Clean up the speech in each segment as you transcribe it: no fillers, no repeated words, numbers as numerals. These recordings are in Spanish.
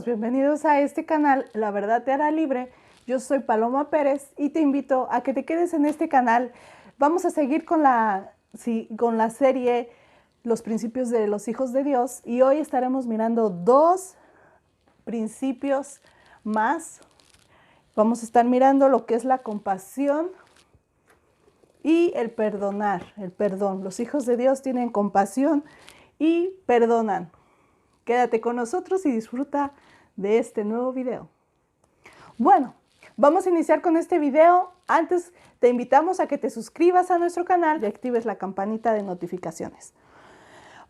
bienvenidos a este canal, La Verdad Te Hará Libre. Yo soy Paloma Pérez y te invito a que te quedes en este canal. Vamos a seguir con la serie Los Principios de los Hijos de Dios y hoy estaremos mirando dos principios más. Vamos a estar mirando lo que es la compasión y el perdonar, el perdón. Los hijos de Dios tienen compasión y perdonan. Quédate con nosotros y disfruta de este nuevo video. Bueno, vamos a iniciar con este video. Antes te invitamos a que te suscribas a nuestro canal y actives la campanita de notificaciones.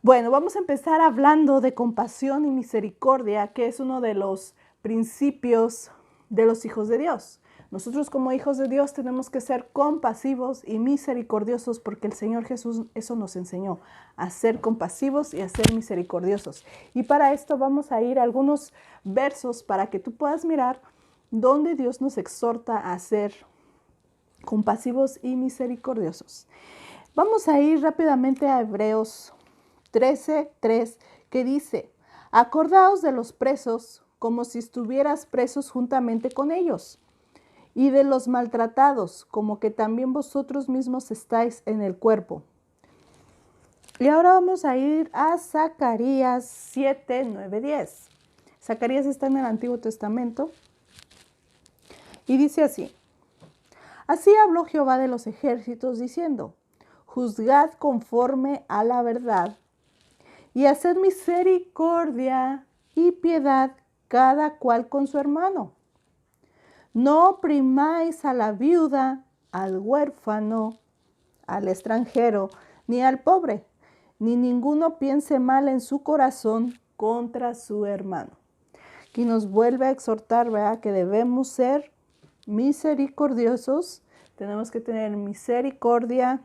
Bueno, vamos a empezar hablando de compasión y misericordia, que es uno de los principios de los hijos de Dios. Nosotros como hijos de Dios tenemos que ser compasivos y misericordiosos porque el Señor Jesús eso nos enseñó, a ser compasivos y a ser misericordiosos. Y para esto vamos a ir a algunos versos para que tú puedas mirar donde Dios nos exhorta a ser compasivos y misericordiosos. Vamos a ir rápidamente a Hebreos 13:3, que dice: acordaos de los presos como si estuvieras presos juntamente con ellos, y de los maltratados, como que también vosotros mismos estáis en el cuerpo. Y ahora vamos a ir a Zacarías 7:9-10. Zacarías está en el Antiguo Testamento y dice así: así habló Jehová de los ejércitos diciendo: juzgad conforme a la verdad, y haced misericordia y piedad cada cual con su hermano. No oprimáis a la viuda, al huérfano, al extranjero, ni al pobre, ni ninguno piense mal en su corazón contra su hermano. Aquí nos vuelve a exhortar, ¿verdad?, que debemos ser misericordiosos, tenemos que tener misericordia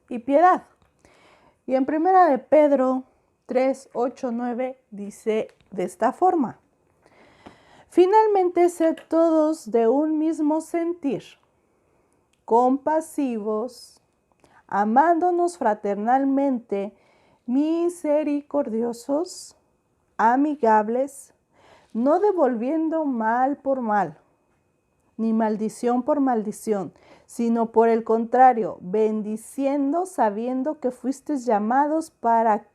y piedad. Y en 1 de Pedro 3:8-9 dice de esta forma: finalmente, sed todos de un mismo sentir, compasivos, amándonos fraternalmente, misericordiosos, amigables, no devolviendo mal por mal, ni maldición por maldición, sino por el contrario, bendiciendo, sabiendo que fuisteis llamados para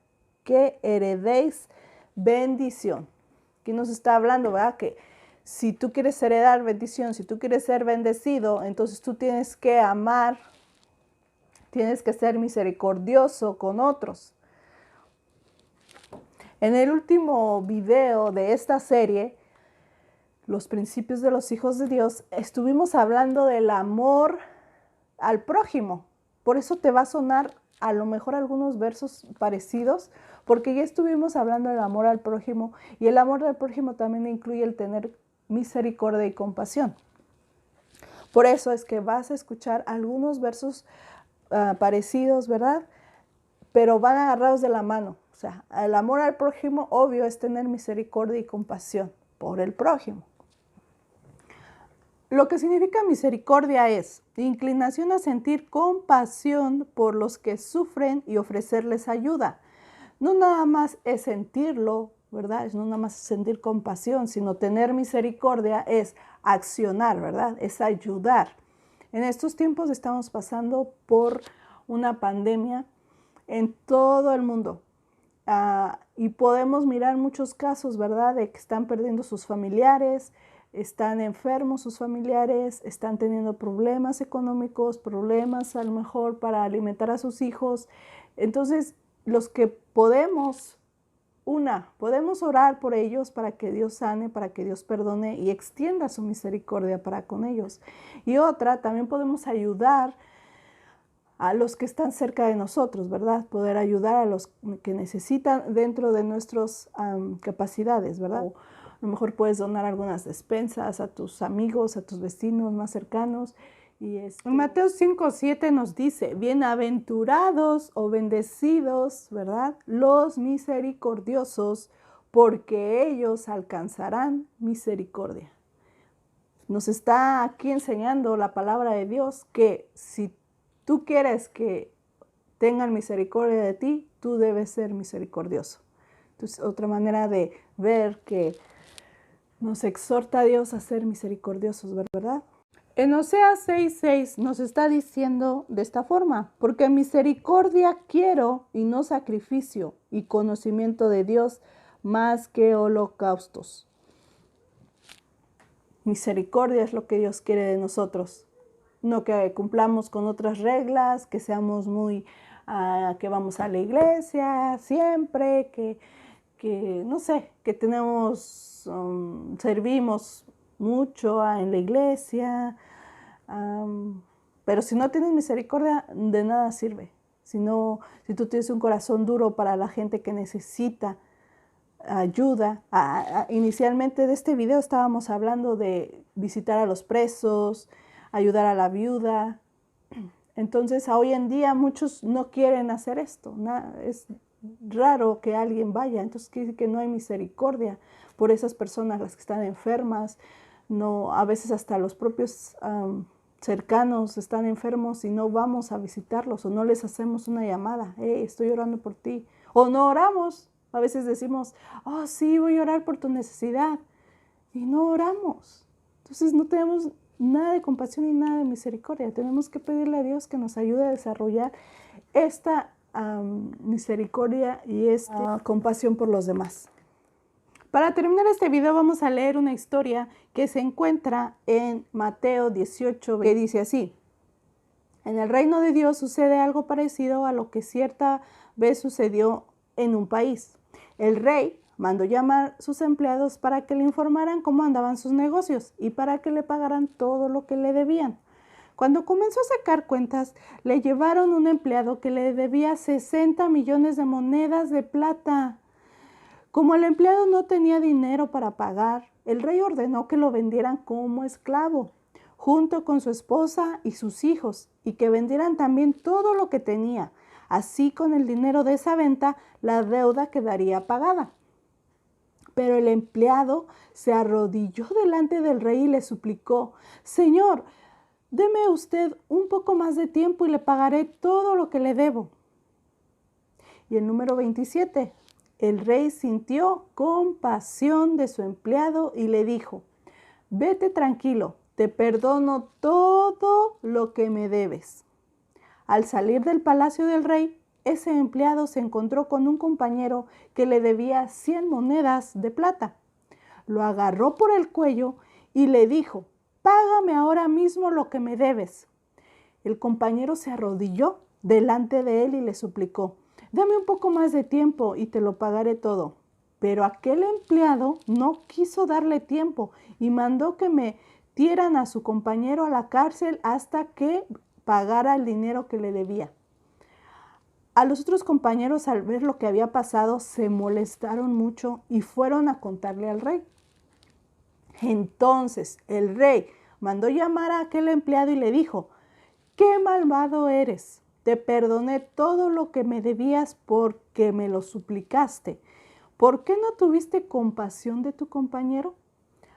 que heredéis bendición. Aquí nos está hablando, ¿verdad?, que si tú quieres heredar bendición, si tú quieres ser bendecido, entonces tú tienes que amar, tienes que ser misericordioso con otros. En el último video de esta serie, Los Principios de los Hijos de Dios, estuvimos hablando del amor al prójimo. Por eso te va a sonar a lo mejor algunos versos parecidos, porque ya estuvimos hablando del amor al prójimo, y el amor al prójimo también incluye el tener misericordia y compasión. Por eso es que vas a escuchar algunos versos parecidos, ¿verdad? Pero van agarrados de la mano. O sea, el amor al prójimo, obvio, es tener misericordia y compasión por el prójimo. Lo que significa misericordia es inclinación a sentir compasión por los que sufren y ofrecerles ayuda. No nada más es sentirlo, ¿verdad? No nada más es sentir compasión, sino tener misericordia es accionar, ¿verdad? Es ayudar. En estos tiempos estamos pasando por una pandemia en todo el mundo. Y podemos mirar muchos casos, ¿verdad?, de que están perdiendo sus familiares, están enfermos sus familiares, están teniendo problemas económicos, problemas a lo mejor para alimentar a sus hijos. Entonces, los que podemos orar por ellos para que Dios sane, para que Dios perdone y extienda su misericordia para con ellos. Y otra, también podemos ayudar a los que están cerca de nosotros, ¿verdad? Poder ayudar a los que necesitan dentro de nuestras capacidades, ¿verdad? O a lo mejor puedes donar algunas despensas a tus amigos, a tus vecinos más cercanos. En Mateo 5:7 nos dice: bienaventurados o bendecidos, ¿verdad?, los misericordiosos, porque ellos alcanzarán misericordia. Nos está aquí enseñando la palabra de Dios que si tú quieres que tengan misericordia de ti, tú debes ser misericordioso. Entonces, otra manera de ver que nos exhorta a Dios a ser misericordiosos, ¿verdad? En Oseas 6:6 nos está diciendo de esta forma: porque misericordia quiero y no sacrificio, y conocimiento de Dios más que holocaustos. Misericordia es lo que Dios quiere de nosotros. No que cumplamos con otras reglas, que seamos muy, que vamos a la iglesia siempre, que no sé, que tenemos, servimos mucho en la iglesia, pero si no tienes misericordia, de nada sirve. Si tú tienes un corazón duro para la gente que necesita ayuda. Inicialmente de este video estábamos hablando de visitar a los presos, ayudar a la viuda. Entonces, hoy en día muchos no quieren hacer esto. Es raro que alguien vaya. Entonces, quiere decir que no hay misericordia por esas personas, las que están enfermas. No, a veces hasta los propios cercanos están enfermos y no vamos a visitarlos o no les hacemos una llamada. Hey, estoy orando por ti. O no oramos. A veces decimos, oh sí, voy a orar por tu necesidad. Y no oramos. Entonces no tenemos nada de compasión y nada de misericordia. Tenemos que pedirle a Dios que nos ayude a desarrollar esta misericordia y esta compasión por los demás. Para terminar este video vamos a leer una historia que se encuentra en Mateo 18, que dice así: en el reino de Dios sucede algo parecido a lo que cierta vez sucedió en un país. El rey mandó llamar a sus empleados para que le informaran cómo andaban sus negocios y para que le pagaran todo lo que le debían. Cuando comenzó a sacar cuentas, le llevaron un empleado que le debía 60 millones de monedas de plata. Como el empleado no tenía dinero para pagar, el rey ordenó que lo vendieran como esclavo, junto con su esposa y sus hijos, y que vendieran también todo lo que tenía. Así, con el dinero de esa venta, la deuda quedaría pagada. Pero el empleado se arrodilló delante del rey y le suplicó: Señor, deme usted un poco más de tiempo y le pagaré todo lo que le debo. Y el número 27, el rey sintió compasión de su empleado y le dijo: vete tranquilo, te perdono todo lo que me debes. Al salir del palacio del rey, ese empleado se encontró con un compañero que le debía 100 monedas de plata. Lo agarró por el cuello y le dijo: págame ahora mismo lo que me debes. El compañero se arrodilló delante de él y le suplicó: dame un poco más de tiempo y te lo pagaré todo. Pero aquel empleado no quiso darle tiempo y mandó que metieran a su compañero a la cárcel hasta que pagara el dinero que le debía. A los otros compañeros, al ver lo que había pasado, se molestaron mucho y fueron a contarle al rey. Entonces el rey mandó llamar a aquel empleado y le dijo: ¡qué malvado eres! Te perdoné todo lo que me debías porque me lo suplicaste. ¿Por qué no tuviste compasión de tu compañero,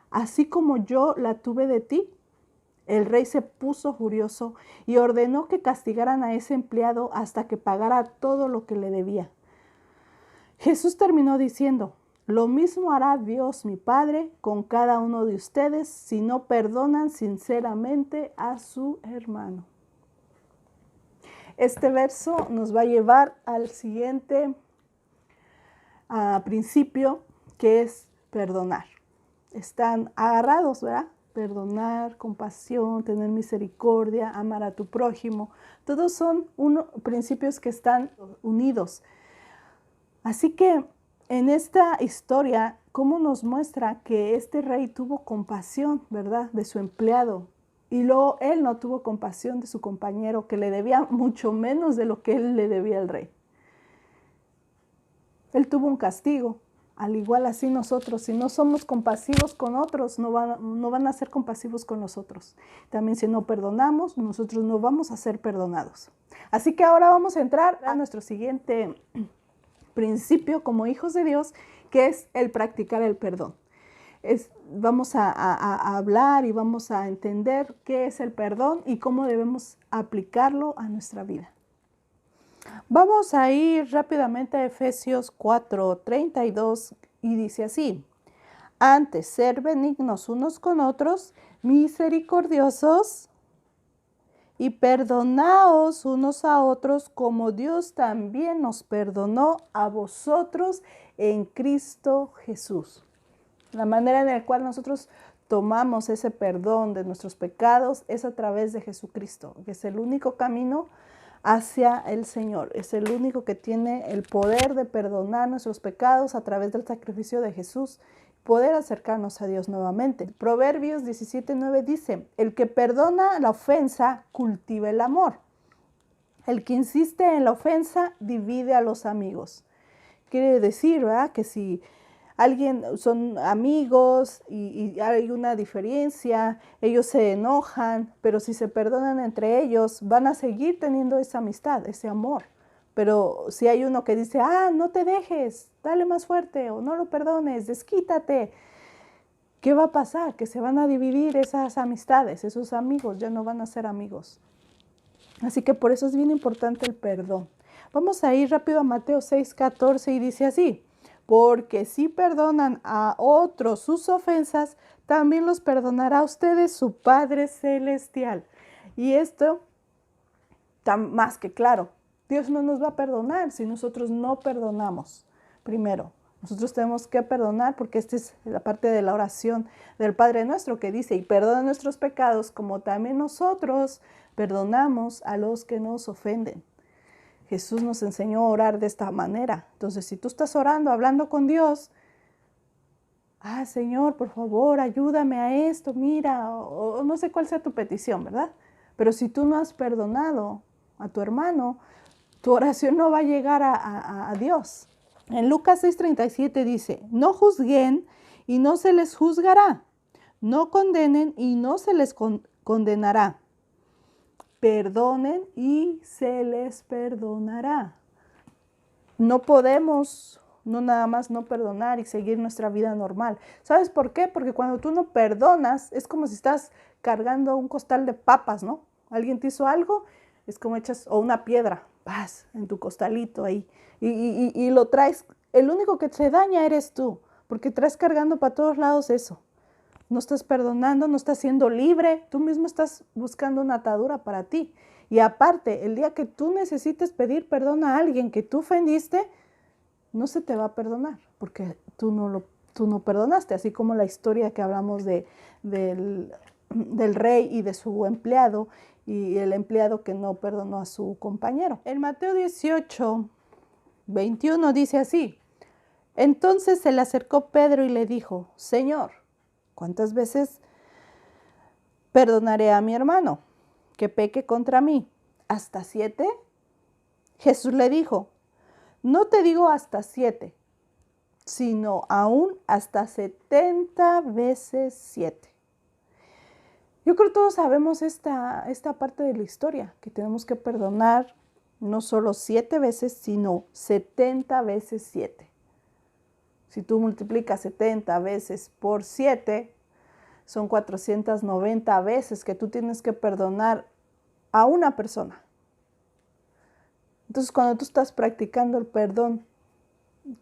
así como yo la tuve de ti? El rey se puso furioso y ordenó que castigaran a ese empleado hasta que pagara todo lo que le debía. Jesús terminó diciendo: lo mismo hará Dios mi Padre con cada uno de ustedes si no perdonan sinceramente a su hermano. Este verso nos va a llevar al siguiente principio, que es perdonar. Están agarrados, ¿verdad? Perdonar, compasión, tener misericordia, amar a tu prójimo. Todos son principios que están unidos. Así que en esta historia, ¿cómo nos muestra que este rey tuvo compasión, ¿verdad?, de su empleado? Y luego él no tuvo compasión de su compañero, que le debía mucho menos de lo que él le debía al rey. Él tuvo un castigo. Al igual así nosotros, si no somos compasivos con otros, no van a ser compasivos con nosotros. También si no perdonamos, nosotros no vamos a ser perdonados. Así que ahora vamos a entrar a nuestro siguiente principio como hijos de Dios, que es el practicar el perdón. Vamos a hablar y vamos a entender qué es el perdón y cómo debemos aplicarlo a nuestra vida. Vamos a ir rápidamente a Efesios 4:32, y dice así: antes ser benignos unos con otros, misericordiosos, y perdonaos unos a otros como Dios también nos perdonó a vosotros en Cristo Jesús. La manera en la cual nosotros tomamos ese perdón de nuestros pecados es a través de Jesucristo, que es el único camino hacia el Señor. Es el único que tiene el poder de perdonar nuestros pecados a través del sacrificio de Jesús, poder acercarnos a Dios nuevamente. Proverbios 17:9 dice: el que perdona la ofensa cultiva el amor. El que insiste en la ofensa divide a los amigos. Quiere decir, ¿verdad?, que si alguien son amigos y hay una diferencia, ellos se enojan, pero si se perdonan entre ellos, van a seguir teniendo esa amistad, ese amor. Pero si hay uno que dice, no te dejes, dale más fuerte, o no lo perdones, desquítate, ¿qué va a pasar? Que se van a dividir esas amistades, esos amigos ya no van a ser amigos. Así que por eso es bien importante el perdón. Vamos a ir rápido a Mateo 6:14 y dice así: porque si perdonan a otros sus ofensas, también los perdonará a ustedes su Padre Celestial. Y esto está más que claro. Dios no nos va a perdonar si nosotros no perdonamos. Primero, nosotros tenemos que perdonar, porque esta es la parte de la oración del Padre Nuestro que dice: y perdona nuestros pecados como también nosotros perdonamos a los que nos ofenden. Jesús nos enseñó a orar de esta manera. Entonces, si tú estás orando, hablando con Dios, Señor, por favor, ayúdame a esto, mira, o no sé cuál sea tu petición, ¿verdad? Pero si tú no has perdonado a tu hermano, tu oración no va a llegar a Dios. En Lucas 6:37 dice: no juzguen y no se les juzgará, no condenen y no se les condenará. Perdonen y se les perdonará. No podemos no nada más no perdonar y seguir nuestra vida normal. ¿Sabes por qué? Porque cuando tú no perdonas, es como si estás cargando un costal de papas, ¿no? Alguien te hizo algo, es como echas, o una piedra, vas en tu costalito ahí, y lo traes. El único que se daña eres tú, porque traes cargando para todos lados eso. No estás perdonando, no estás siendo libre, tú mismo estás buscando una atadura para ti. Y aparte, el día que tú necesites pedir perdón a alguien que tú ofendiste, no se te va a perdonar, porque tú no perdonaste, así como la historia que hablamos del rey y de su empleado, y el empleado que no perdonó a su compañero. En Mateo 18:21 dice así: entonces se le acercó Pedro y le dijo: Señor, ¿cuántas veces perdonaré a mi hermano que peque contra mí? ¿Hasta 7? Jesús le dijo: no te digo hasta 7, sino aún hasta 70 veces 7. Yo creo que todos sabemos esta parte de la historia, que tenemos que perdonar no solo 7 veces, sino 70 veces 7. Si tú multiplicas 70 veces por 7, son 490 veces que tú tienes que perdonar a una persona. Entonces, cuando tú estás practicando el perdón,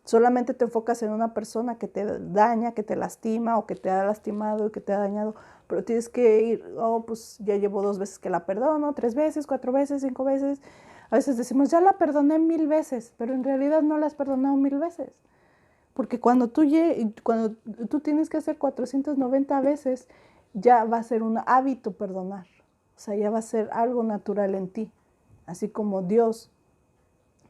solamente te enfocas en una persona que te daña, que te lastima, o que te ha lastimado y que te ha dañado, pero tienes que ir, pues ya llevo 2 veces que la perdono, 3 veces, 4 veces, 5 veces. A veces decimos, ya la perdoné 1000 veces, pero en realidad no la has perdonado 1000 veces. Porque cuando tú tienes que hacer 490 veces, ya va a ser un hábito perdonar. O sea, ya va a ser algo natural en ti. Así como Dios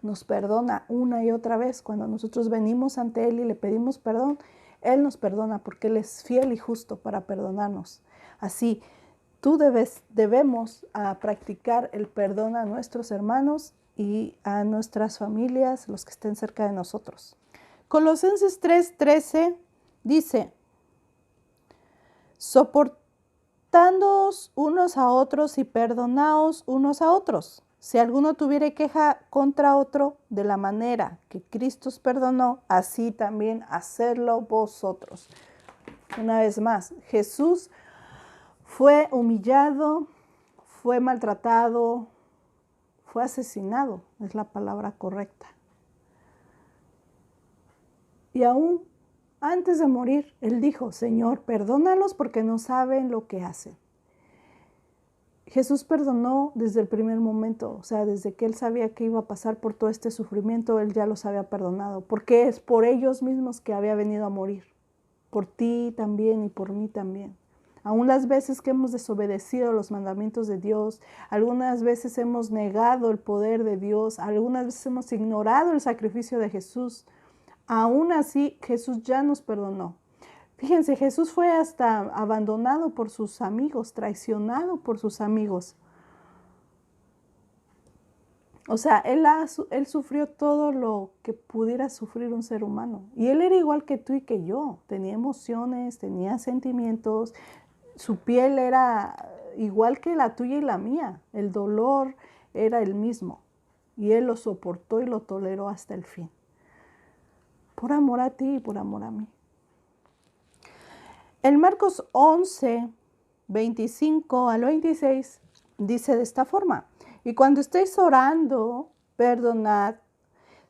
nos perdona una y otra vez. Cuando nosotros venimos ante Él y le pedimos perdón, Él nos perdona porque Él es fiel y justo para perdonarnos. Así, debemos practicar el perdón a nuestros hermanos y a nuestras familias, los que estén cerca de nosotros. Colosenses 3:13 dice: soportándoos unos a otros y perdonaos unos a otros. Si alguno tuviere queja contra otro, de la manera que Cristo os perdonó, así también hacedlo vosotros. Una vez más, Jesús fue humillado, fue maltratado, fue asesinado, es la palabra correcta. Y aún Antes de morir, Él dijo, Señor, perdónalos porque no saben lo que hacen. Jesús perdonó desde el primer momento, o sea, desde que Él sabía que iba a pasar por todo este sufrimiento, Él ya los había perdonado, porque es por ellos mismos que había venido a morir, por ti también y por mí también. Aún las veces que hemos desobedecido los mandamientos de Dios, algunas veces hemos negado el poder de Dios, algunas veces hemos ignorado el sacrificio de Jesús, aún así Jesús ya nos perdonó. Fíjense, Jesús fue hasta abandonado por sus amigos, traicionado por sus amigos. O sea, él sufrió todo lo que pudiera sufrir un ser humano. Y Él era igual que tú y que yo. Tenía emociones, tenía sentimientos. Su piel era igual que la tuya y la mía. El dolor era el mismo. Y Él lo soportó y lo toleró hasta el fin. Por amor a ti y por amor a mí. En Marcos 11, 25 al 26, dice de esta forma, y cuando estéis orando, perdonad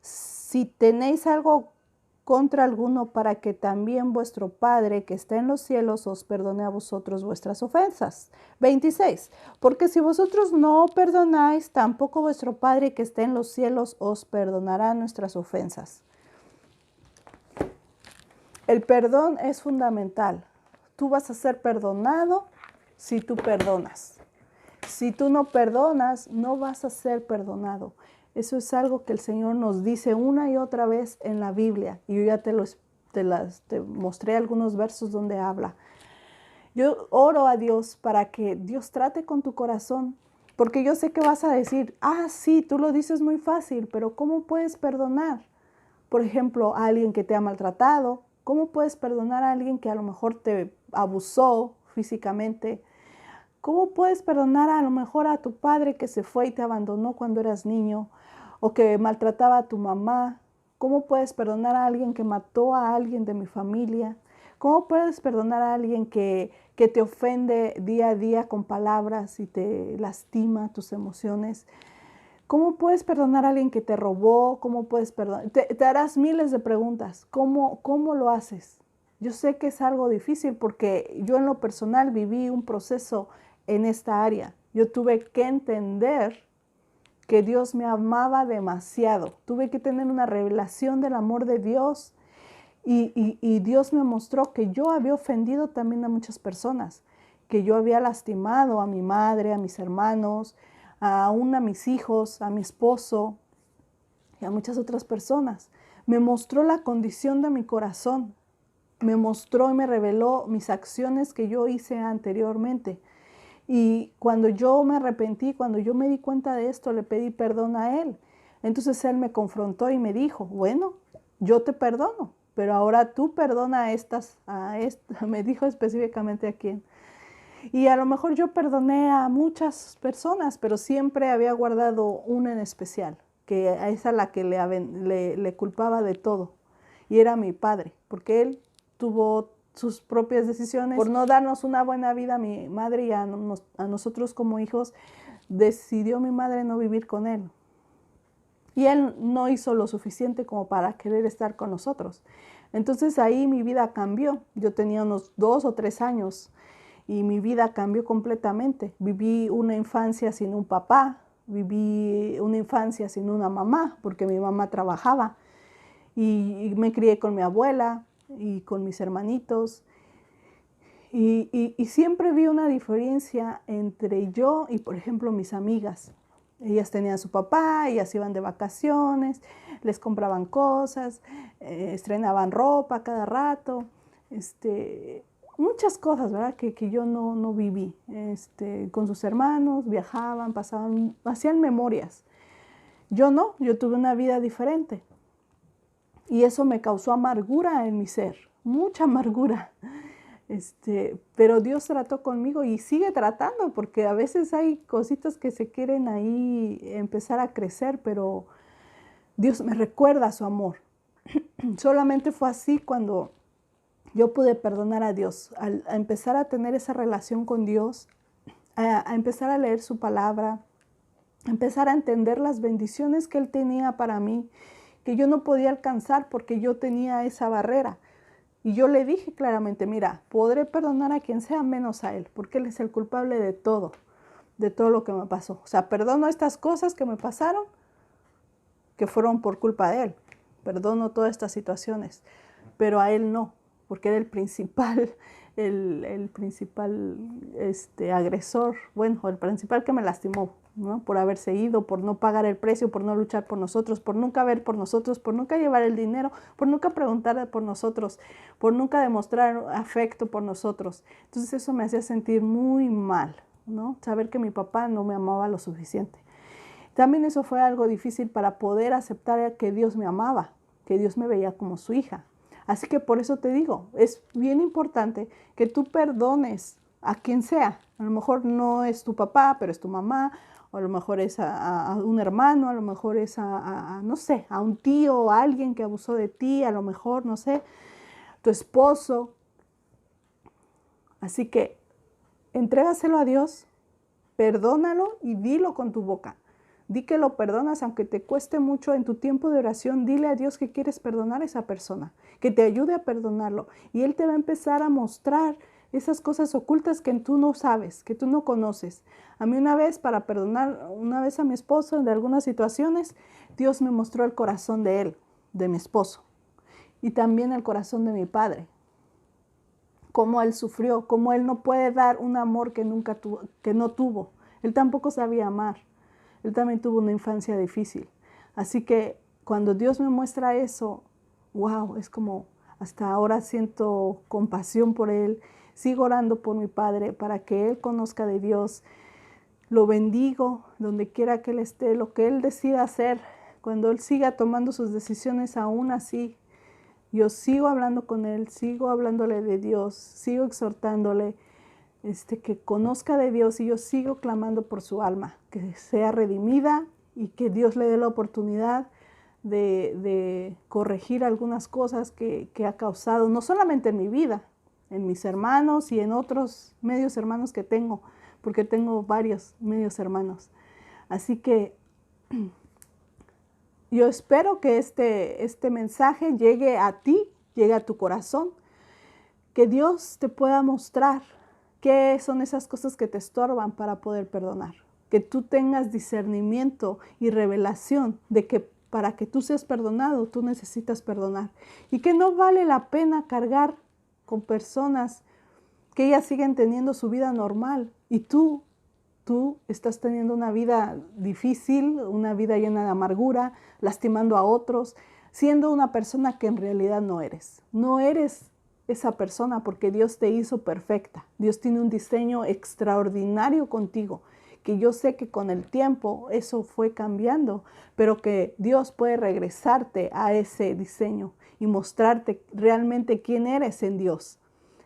si tenéis algo contra alguno para que también vuestro Padre que está en los cielos os perdone a vosotros vuestras ofensas. 26. Porque si vosotros no perdonáis, tampoco vuestro Padre que está en los cielos os perdonará nuestras ofensas. El perdón es fundamental. Tú vas a ser perdonado si tú perdonas. Si tú no perdonas, no vas a ser perdonado. Eso es algo que el Señor nos dice una y otra vez en la Biblia. Y yo ya te mostré algunos versos donde habla. Yo oro a Dios para que Dios trate con tu corazón. Porque yo sé que vas a decir, sí, tú lo dices muy fácil, pero ¿cómo puedes perdonar? Por ejemplo, a alguien que te ha maltratado. ¿Cómo puedes perdonar a alguien que a lo mejor te abusó físicamente? ¿Cómo puedes perdonar a lo mejor a tu padre que se fue y te abandonó cuando eras niño? O que maltrataba a tu mamá. ¿Cómo puedes perdonar a alguien que mató a alguien de mi familia? ¿Cómo puedes perdonar a alguien que te ofende día a día con palabras y te lastima tus emociones? ¿Cómo puedes perdonar a alguien que te robó? ¿Cómo puedes perdonar? Te harás miles de preguntas. ¿Cómo lo haces? Yo sé que es algo difícil porque yo en lo personal viví un proceso en esta área. Yo tuve que entender que Dios me amaba demasiado. Tuve que tener una revelación del amor de Dios y Dios me mostró que yo había ofendido también a muchas personas, que yo había lastimado a mi madre, a mis hermanos, aún a mis hijos, a mi esposo y a muchas otras personas. Me mostró la condición de mi corazón. Me mostró y me reveló mis acciones que yo hice anteriormente. Y cuando yo me arrepentí, cuando yo me di cuenta de esto, le pedí perdón a Él. Entonces Él me confrontó y me dijo, bueno, yo te perdono, pero ahora tú perdona a estas, me dijo específicamente a quién. Y a lo mejor yo perdoné a muchas personas, pero siempre había guardado una en especial, que a esa la que le culpaba de todo. Y era mi padre, porque él tuvo sus propias decisiones. Por no darnos una buena vida a mi madre y a nosotros como hijos, decidió mi madre no vivir con él. Y él no hizo lo suficiente como para querer estar con nosotros. Entonces ahí mi vida cambió. Yo tenía unos 2 o 3 años y mi vida cambió completamente. Viví una infancia sin un papá, viví una infancia sin una mamá, porque mi mamá trabajaba. Y me crié con mi abuela y con mis hermanitos. Y siempre vi una diferencia entre yo y, por ejemplo, mis amigas. Ellas tenían su papá, ellas iban de vacaciones, les compraban cosas, estrenaban ropa cada rato, muchas cosas, ¿verdad? Que yo no viví. Con sus hermanos, viajaban, pasaban, hacían memorias. Yo no, yo tuve una vida diferente. Y eso me causó amargura en mi ser, mucha amargura. Pero Dios trató conmigo y sigue tratando, porque a veces hay cositas que se quieren ahí empezar a crecer, pero Dios me recuerda su amor. Solamente fue así cuando yo pude perdonar a Dios, a empezar a tener esa relación con Dios, a empezar a leer su palabra, a empezar a entender las bendiciones que Él tenía para mí, que yo no podía alcanzar porque yo tenía esa barrera. Y yo le dije claramente, mira, podré perdonar a quien sea menos a él, porque él es el culpable de todo lo que me pasó. O sea, perdono estas cosas que me pasaron, que fueron por culpa de él. Perdono todas estas situaciones, pero a él no, porque era el principal, el principal agresor, bueno, el principal que me lastimó, ¿no? Por haberse ido, por no pagar el precio, por no luchar por nosotros, por nunca ver por nosotros, por nunca llevar el dinero, por nunca preguntar por nosotros, por nunca demostrar afecto por nosotros. Entonces eso me hacía sentir muy mal, ¿no? Saber que mi papá no me amaba lo suficiente. También eso fue algo difícil para poder aceptar que Dios me amaba, que Dios me veía como su hija. Así que por eso te digo, es bien importante que tú perdones a quien sea. A lo mejor no es tu papá, pero es tu mamá, o a lo mejor es a un hermano, a lo mejor es no sé, a un tío o a alguien que abusó de ti, a lo mejor, no sé, tu esposo. Así que entrégaselo a Dios, perdónalo y dilo con tu boca. Di que lo perdonas, aunque te cueste mucho en tu tiempo de oración. Dile a Dios que quieres perdonar a esa persona, que te ayude a perdonarlo. Y Él te va a empezar a mostrar esas cosas ocultas que tú no sabes, que tú no conoces. A mí una vez, para perdonar a mi esposo de algunas situaciones, Dios me mostró el corazón de él, de mi esposo. Y también el corazón de mi padre. Cómo él sufrió, cómo él no puede dar un amor que no tuvo. Él tampoco sabía amar. Él también tuvo una infancia difícil. Así que cuando Dios me muestra eso, wow, es como hasta ahora siento compasión por él. Sigo orando por mi padre para que él conozca de Dios. Lo bendigo donde quiera que él esté, lo que él decida hacer. Cuando él siga tomando sus decisiones aún así, yo sigo hablando con él, sigo hablándole de Dios, sigo exhortándole. Que conozca de Dios, y yo sigo clamando por su alma, que sea redimida y que Dios le dé la oportunidad de corregir algunas cosas que ha causado, no solamente en mi vida, en mis hermanos y en otros medios hermanos que tengo, porque tengo varios medios hermanos. Así que yo espero que este mensaje llegue a ti, llegue a tu corazón, que Dios te pueda mostrar qué son esas cosas que te estorban para poder perdonar. Que tú tengas discernimiento y revelación de que para que tú seas perdonado, tú necesitas perdonar. Y que no vale la pena cargar con personas que ellas siguen teniendo su vida normal. Y tú estás teniendo una vida difícil, una vida llena de amargura, lastimando a otros, siendo una persona que en realidad no eres. No eres esa persona porque Dios te hizo perfecta. Dios tiene un diseño extraordinario contigo, que yo sé que con el tiempo eso fue cambiando, pero que Dios puede regresarte a ese diseño y mostrarte realmente quién eres en Dios.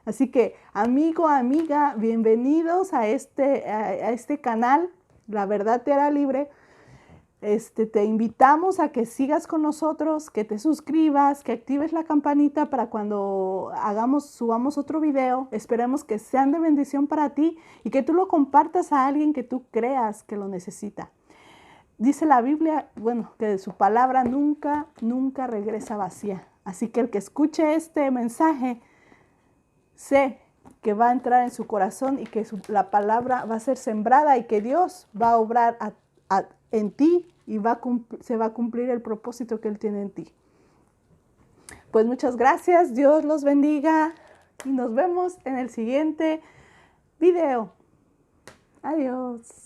Así que, amigo, amiga, bienvenidos a este canal, La Verdad Te Hará Libre. Te invitamos a que sigas con nosotros, que te suscribas, que actives la campanita para cuando subamos otro video. Esperemos que sean de bendición para ti y que tú lo compartas a alguien que tú creas que lo necesita. Dice la Biblia, bueno, que de su palabra nunca regresa vacía. Así que el que escuche este mensaje, sé que va a entrar en su corazón y que la palabra va a ser sembrada y que Dios va a obrar en ti y se va a cumplir el propósito que Él tiene en ti. Pues muchas gracias, Dios los bendiga y nos vemos en el siguiente video. Adiós.